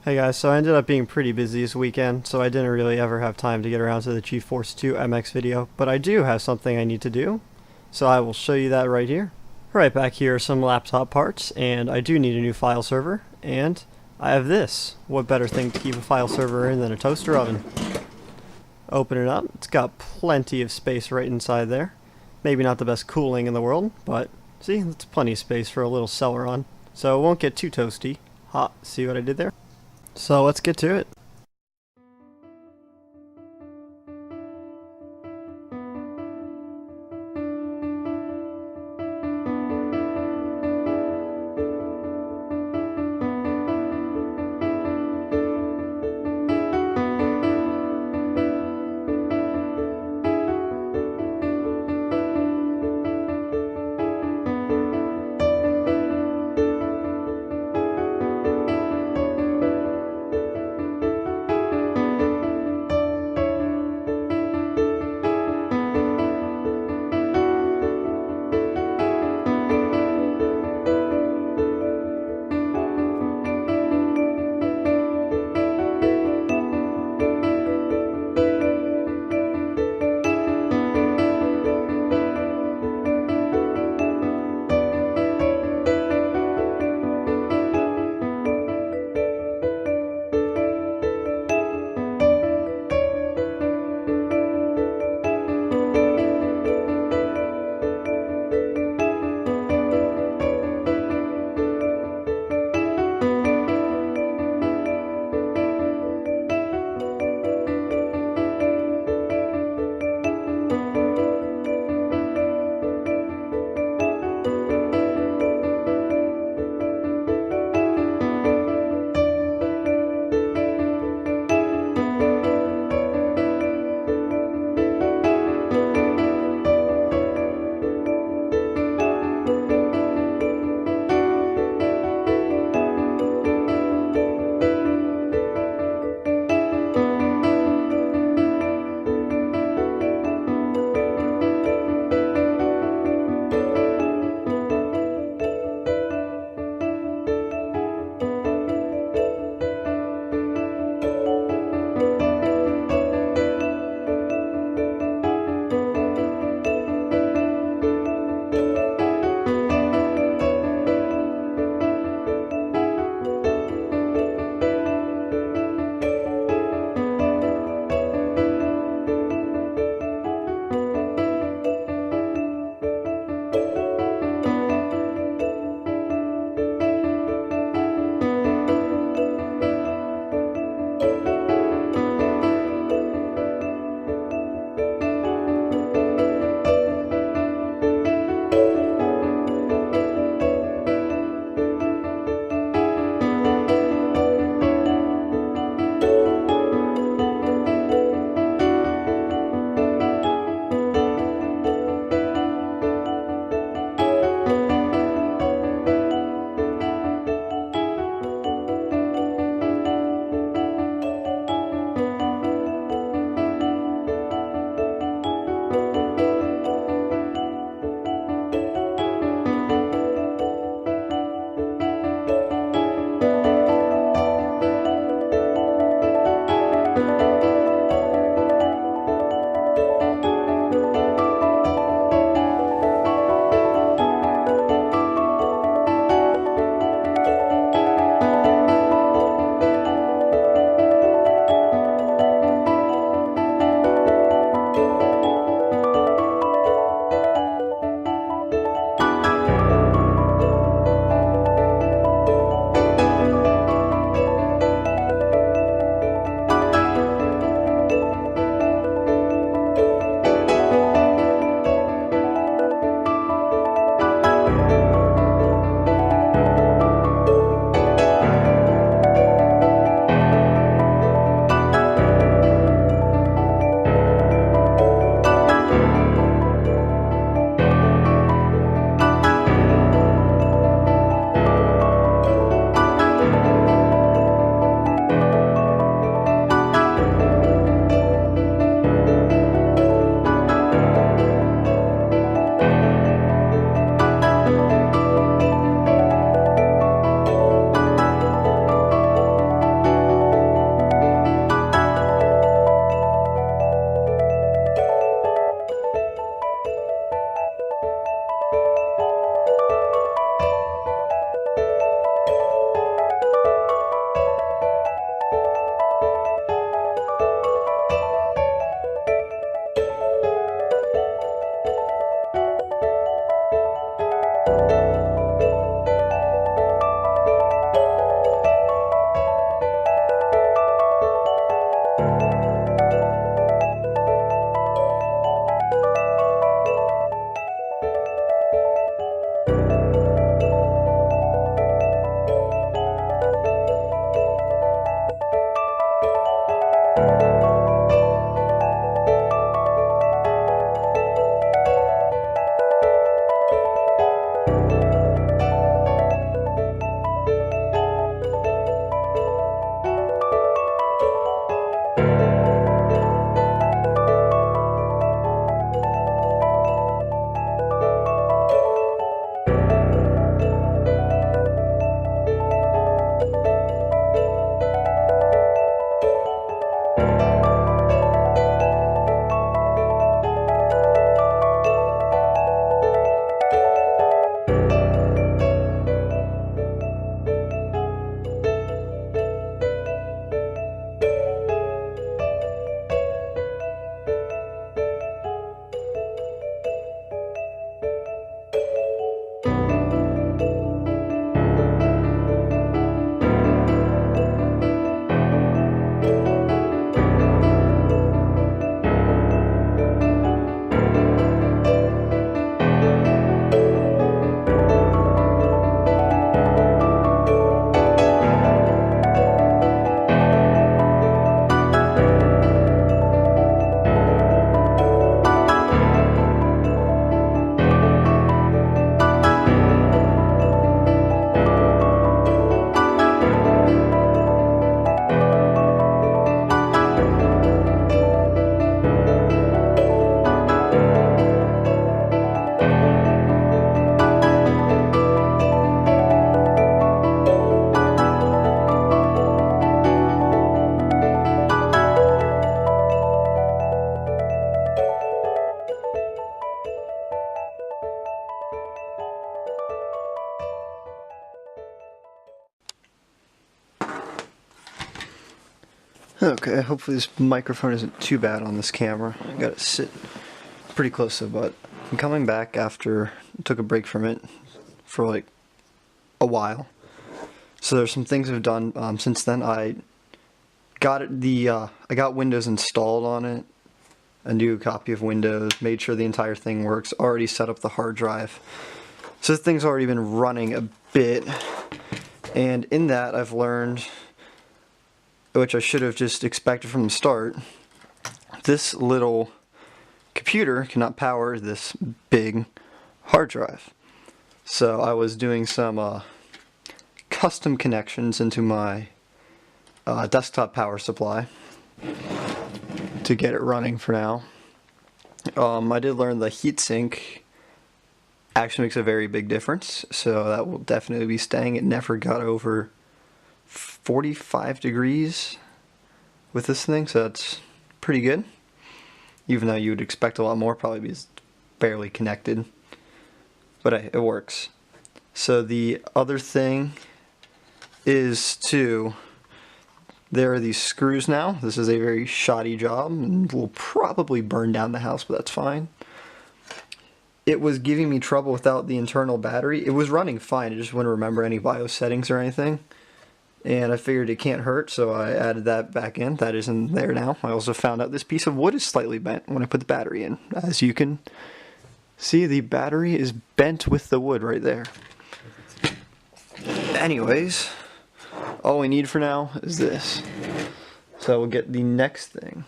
Hey guys, so I ended up being pretty busy this weekend, so I didn't really ever have time to get around to the GeForce 2 MX video, but I do have something I need to do, so I will show you that right here. Right back here are some laptop parts, and I do need a new file server, and I have this. What better thing to keep a file server in than a toaster oven? Open it up, it's got plenty of space right inside there. Maybe not the best cooling in the world, but see, that's plenty of space for a little Celeron, so it won't get too toasty. Hot, see what I did there? So let's get to it. Okay, hopefully this microphone isn't too bad on this camera. I got it sit pretty close to it, but I'm coming back after I took a break from it for like a while. So there's some things I've done since then. I got I got Windows installed on it, a new copy of Windows, made sure the entire thing works, already set up the hard drive. So this thing's already been running a bit, and in that I've learned, which I should have just expected from the start, this little computer cannot power this big hard drive. So I was doing some custom connections into my desktop power supply to get it running for now. I did learn the heatsink actually makes a very big difference, so that will definitely be staying. It never got over 45 degrees with this thing, so that's pretty good. Even though you would expect a lot more, probably because it's barely connected. But it works. So the other thing is there are these screws now. This is a very shoddy job and will probably burn down the house, but that's fine. It was giving me trouble without the internal battery. It was running fine, I just wouldn't remember any BIOS settings or anything. And I figured it can't hurt, so I added that back in. That is in there now. I also found out this piece of wood is slightly bent when I put the battery in. As you can see, the battery is bent with the wood right there. Anyways, all we need for now is this. So we'll get the next thing.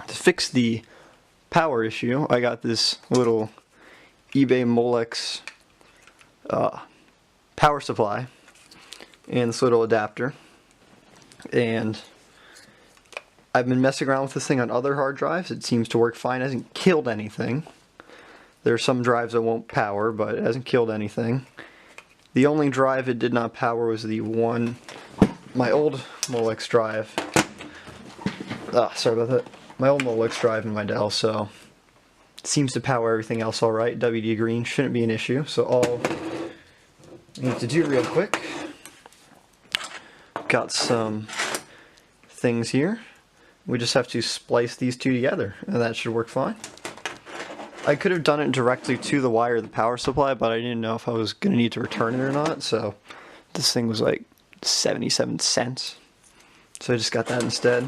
To fix the power issue, I got this little eBay molex power supply and this little adapter, and I've been messing around with this thing on other hard drives. It seems to work fine. It hasn't killed anything. There are some drives that won't power, but it hasn't killed anything. The only drive it did not power was the one, my old molex drive. Sorry about that. My old molex drive in my Dell, so it seems to power everything else alright. WD green shouldn't be an issue. So all I need to do real quick, got some things here. We just have to splice these two together, and that should work fine. I could have done it directly to the wire of the power supply, but I didn't know if I was going to need to return it or not, so this thing was like 77 cents. So I just got that instead.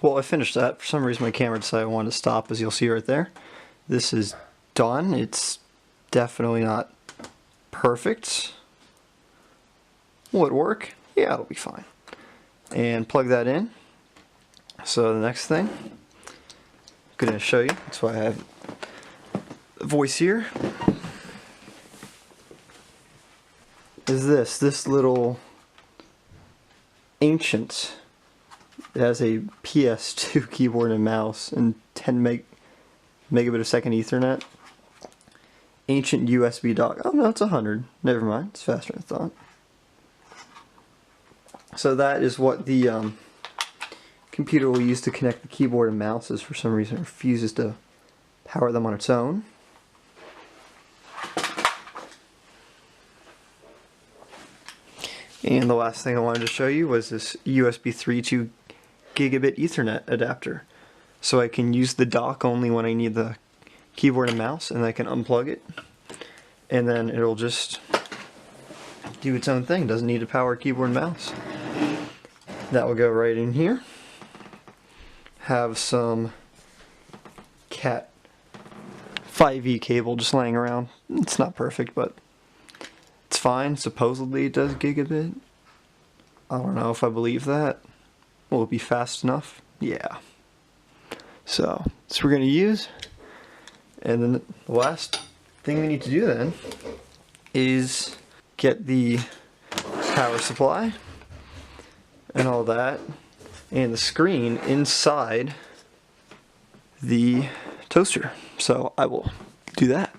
Well, I finished that. For some reason my camera decided I wanted to stop, as you'll see right there. This is done. It's definitely not perfect. Will it work? Yeah, it'll be fine. And plug that in. So the next thing I'm going to show you, that's why I have the voice here, is this little ancient It has a PS2 keyboard and mouse and 10 megabit a second Ethernet. Ancient USB dock. Oh no, it's 100. Never mind, it's faster than I thought. So that is what the computer will use to connect the keyboard and mouse. Is for some reason it refuses to power them on its own. And the last thing I wanted to show you was this USB 3.2 gigabit Ethernet adapter. So I can use the dock only when I need the keyboard and mouse, and I can unplug it, and then it'll just do its own thing. Doesn't need to power keyboard and mouse. That will go right in here. Have some Cat 5e cable just laying around. It's not perfect, but it's fine. Supposedly it does gigabit. I don't know if I believe that. Will it be fast enough? Yeah. So that's what we're going to use. And then the last thing we need to do then is get the power supply and all that and the screen inside the toaster. So I will do that.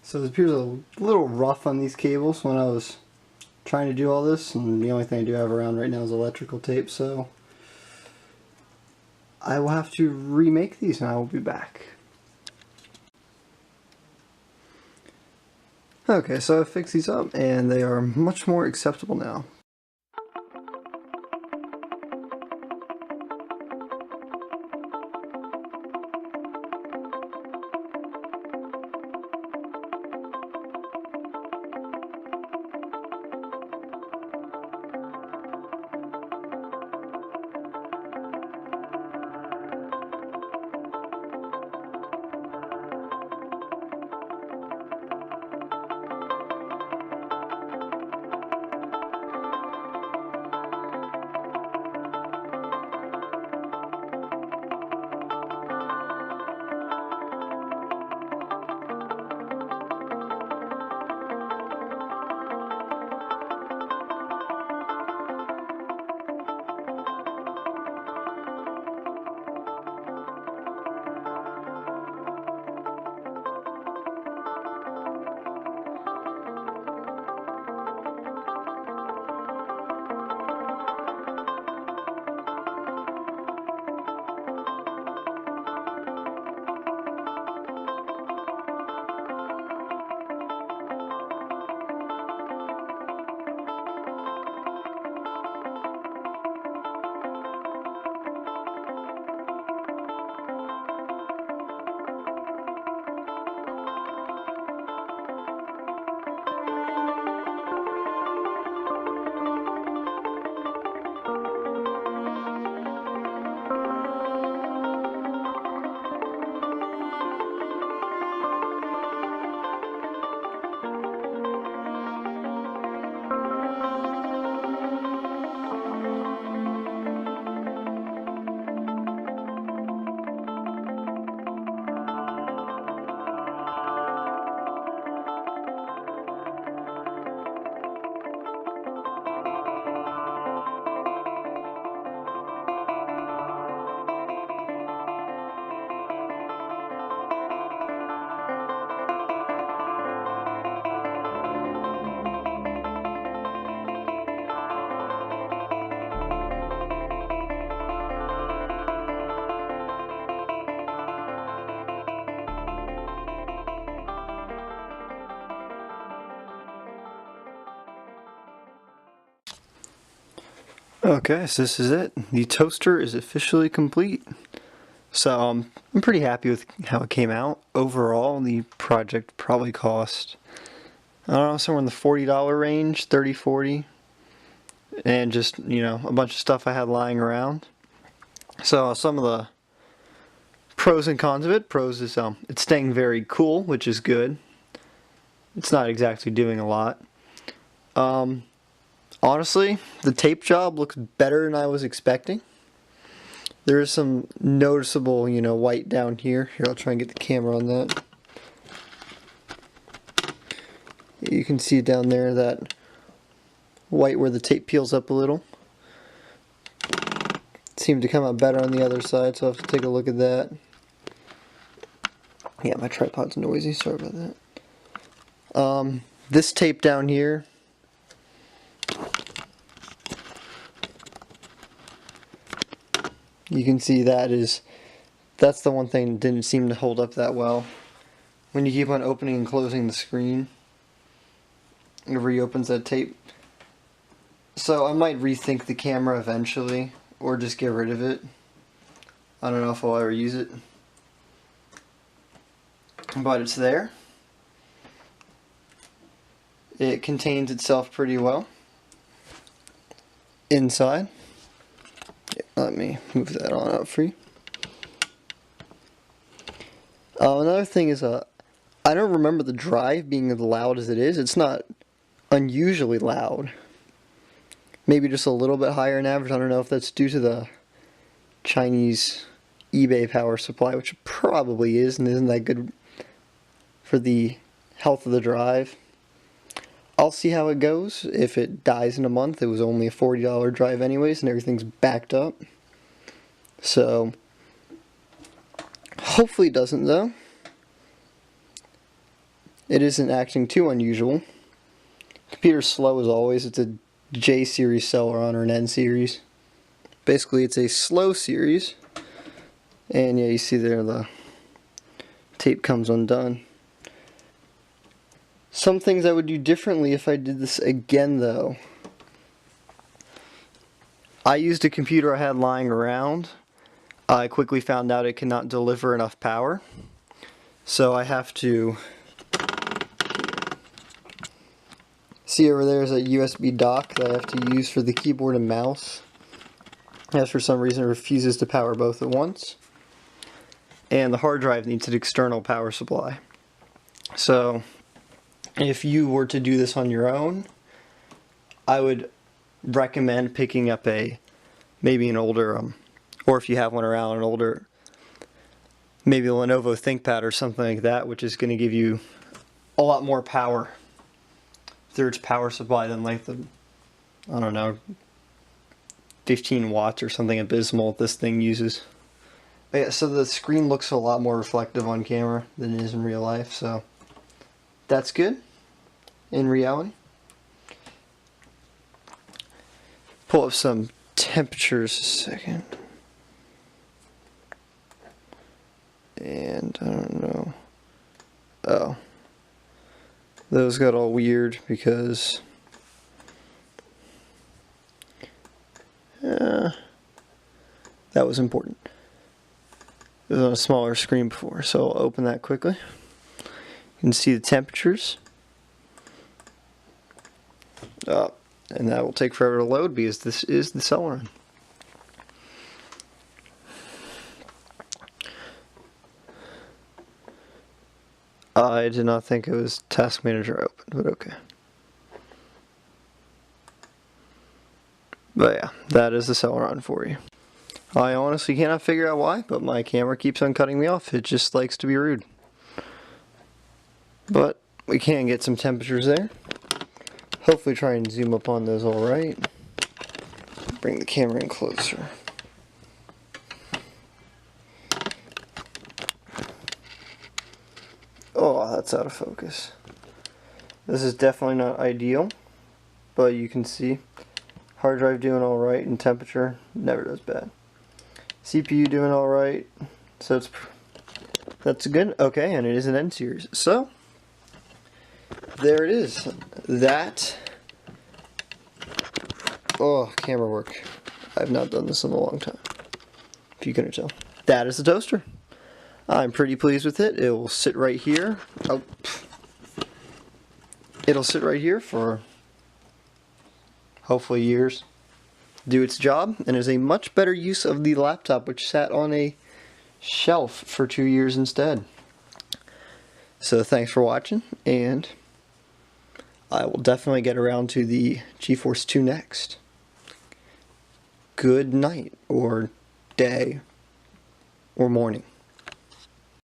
So it appears a little rough on these cables when I was trying to do all this, and the only thing I do have around right now is electrical tape, so I will have to remake these and I will be back. Okay, so I fixed these up and they are much more acceptable now. Okay, so this is it. The toaster is officially complete. So I'm pretty happy with how it came out. Overall, the project probably cost, I don't know, somewhere in the $40 range, 30, 40. And just, you know, a bunch of stuff I had lying around. So some of the pros and cons of it. Pros is it's staying very cool, which is good. It's not exactly doing a lot. Honestly, the tape job looks better than I was expecting. There is some noticeable, you know, white down here. Here, I'll try and get the camera on that. You can see down there that white where the tape peels up a little. It seemed to come out better on the other side, so I'll have to take a look at that. Yeah, my tripod's noisy, sorry about that. This tape down here, you can see that's the one thing that didn't seem to hold up that well. When you keep on opening and closing the screen, it reopens that tape. So I might rethink the camera eventually, or just get rid of it. I don't know if I'll ever use it. But it's there. It contains itself pretty well inside. Let me move that on up for you. Another thing is, I don't remember the drive being as loud as it is. It's not unusually loud. Maybe just a little bit higher than average. I don't know if that's due to the Chinese eBay power supply, which it probably is, and isn't that good for the health of the drive. I'll see how it goes. If it dies in a month, it was only a $40 drive anyways, and everything's backed up. So, hopefully it doesn't though. it isn't acting too unusual. Computer's slow as always. It's a J series Celeron or an N series. Basically it's a slow series, and yeah, you see there the tape comes undone. Some things I would do differently if I did this again though. I used a computer I had lying around. I quickly found out it cannot deliver enough power, so I have to see over there is a USB dock that I have to use for the keyboard and mouse. As for some reason it refuses to power both at once. And the hard drive needs an external power supply. So if you were to do this on your own, I would recommend picking up maybe an older, or if you have one around, an older, maybe a Lenovo ThinkPad or something like that, which is going to give you a lot more power through its power supply than like the, I don't know, 15 watts or something abysmal this thing uses. But yeah, so the screen looks a lot more reflective on camera than it is in real life, so that's good in reality. Pull up some temperatures a second. And I don't know. Oh. Those got all weird because that was important. It was on a smaller screen before, so I'll open that quickly. You can see the temperatures. And that will take forever to load because this is the Celeron. I did not think it was Task Manager open, but okay. But yeah, that is the Celeron for you. I honestly cannot figure out why, but my camera keeps on cutting me off. It just likes to be rude. But we can get some temperatures there. Hopefully try and zoom up on those alright. Bring the camera in closer. Oh, that's out of focus. This is definitely not ideal, but you can see hard drive doing alright, and temperature never does bad. CPU doing alright, so that's good. Okay, and it is an N series. So there it is. That, oh, camera work. I've not done this in a long time, if you couldn't tell. That is the toaster. I'm pretty pleased with it. It will sit right here. Oh, it'll sit right here for hopefully years. Do its job, and is a much better use of the laptop, which sat on a shelf for 2 years instead. So thanks for watching, and I will definitely get around to the GeForce 2 next. Good night, or day, or morning.